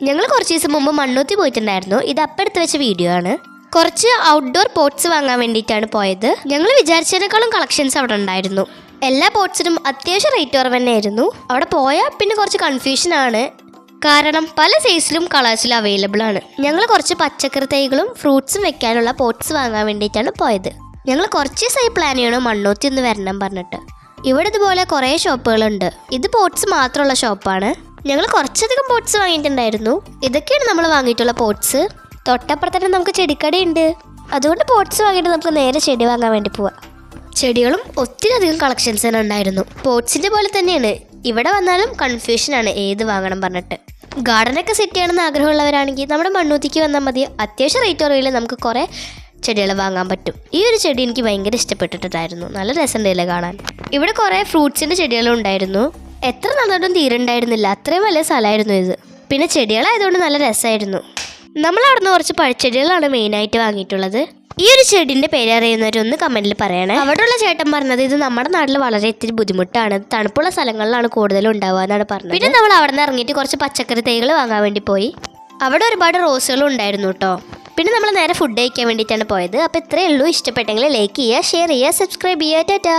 ഞങ്ങൾ കുറച്ച് ദിവസം മുമ്പ് മണ്ണൂത്തി പോയിട്ടുണ്ടായിരുന്നു. ഇത് അപ്പെടുത്ത് വെച്ച വീഡിയോ ആണ്. കുറച്ച് ഔട്ട്ഡോർ പോട്ട്സ് വാങ്ങാൻ വേണ്ടിയിട്ടാണ് പോയത്. ഞങ്ങൾ വിചാരിച്ചതിനേക്കാളും കളക്ഷൻസ് അവിടെ ഉണ്ടായിരുന്നു. എല്ലാ പോട്ട്സിനും അത്യാവശ്യം റേറ്റ് കുറവ് തന്നെയായിരുന്നു. അവിടെ പോയാൽ പിന്നെ കുറച്ച് കൺഫ്യൂഷനാണ്, കാരണം പല സൈസിലും കളേഴ്സിലും അവൈലബിൾ ആണ്. ഞങ്ങൾ കുറച്ച് പച്ചക്കറി തൈകളും ഫ്രൂട്ട്സും വെക്കാനുള്ള പോട്ട്സ് വാങ്ങാൻ വേണ്ടിയിട്ടാണ് പോയത്. ഞങ്ങൾ കുറച്ച് ദിവസമായി പ്ലാൻ ചെയ്യണം മണ്ണൂത്തി ഒന്ന് വരണം പറഞ്ഞിട്ട്. ഇവിടെ ഇതുപോലെ കുറേ ഷോപ്പുകളുണ്ട്. ഇത് പോട്ട്സ് മാത്രമുള്ള ഷോപ്പാണ്. ഞങ്ങൾ കുറച്ചധികം പോട്ട്സ് വാങ്ങിയിട്ടുണ്ടായിരുന്നു. ഇതൊക്കെയാണ് നമ്മൾ വാങ്ങിയിട്ടുള്ള പോട്ട്സ്. തൊട്ടപ്പുറത്തന്നെ നമുക്ക് ചെടിക്കടയുണ്ട്. അതുകൊണ്ട് പോട്ട്സ് വാങ്ങിയിട്ട് നമുക്ക് നേരെ ചെടി വാങ്ങാൻ വേണ്ടി പോവാം. ചെടികളും ഒത്തിരി അധികം കളക്ഷൻസ് തന്നെ ഉണ്ടായിരുന്നു. പോട്ട്സിൻ്റെ പോലെ തന്നെയാണ് ഇവിടെ വന്നാലും കൺഫ്യൂഷനാണ് ഏത് വാങ്ങണം പറഞ്ഞിട്ട്. ഗാർഡനൊക്കെ സെറ്റ് ചെയ്യണമെന്ന് ആഗ്രഹമുള്ളവരാണെങ്കിൽ നമ്മുടെ മണ്ണൂത്തിക്ക് വന്നാൽ മതി. അത്യാവശ്യം റേറ്റ് കുറവിൽ നമുക്ക് കുറേ ചെടികൾ വാങ്ങാൻ പറ്റും. ഈ ഒരു ചെടി എനിക്ക് ഭയങ്കര ഇഷ്ടപ്പെട്ടിട്ടുണ്ടായിരുന്നു. നല്ല രസമുണ്ടല്ലേ കാണാൻ. ഇവിടെ കുറേ ഫ്രൂട്ട്സിൻ്റെ ചെടികളും ഉണ്ടായിരുന്നു. എത്ര നന്നായിട്ടും തീരുണ്ടായിരുന്നില്ല, അത്രയും വലിയ സ്ഥലമായിരുന്നു ഇത്. പിന്നെ ചെടികളായതുകൊണ്ട് നല്ല രസമായിരുന്നു. നമ്മളവിടെ നിന്ന് കുറച്ച് പഴച്ചെടികളാണ് മെയിനായിട്ട് വാങ്ങിയിട്ടുള്ളത്. ഈ ഒരു ചെടീൻ്റെ പേര് അറിയുന്നവരൊന്ന് കമൻറ്റിൽ പറയണേ. അവിടെയുള്ള ചേട്ടൻ പറഞ്ഞത് ഇത് നമ്മുടെ നാട്ടിൽ വളരെ ഇത്തിരി ബുദ്ധിമുട്ടാണ്, തണുപ്പുള്ള സ്ഥലങ്ങളിലാണ് കൂടുതലും ഉണ്ടാവുക എന്നാണ് പറഞ്ഞത്. പിന്നെ നമ്മൾ അവിടെ നിന്ന് ഇറങ്ങിയിട്ട് കുറച്ച് പച്ചക്കറി തൈകൾ വാങ്ങാൻ വേണ്ടി പോയി. അവിടെ ഒരുപാട് റോസുകളും ഉണ്ടായിരുന്നു കേട്ടോ. പിന്നെ നമ്മൾ നേരെ ഫുഡ് കഴിക്കാൻ വേണ്ടിയിട്ടാണ് പോയത്. അപ്പോൾ ഇത്രയേ ഉള്ളൂ. ഇഷ്ടപ്പെട്ടെങ്കിൽ ലൈക്ക് ചെയ്യുക, ഷെയർ ചെയ്യുക, സബ്സ്ക്രൈബ് ചെയ്യുക. ടാറ്റാ.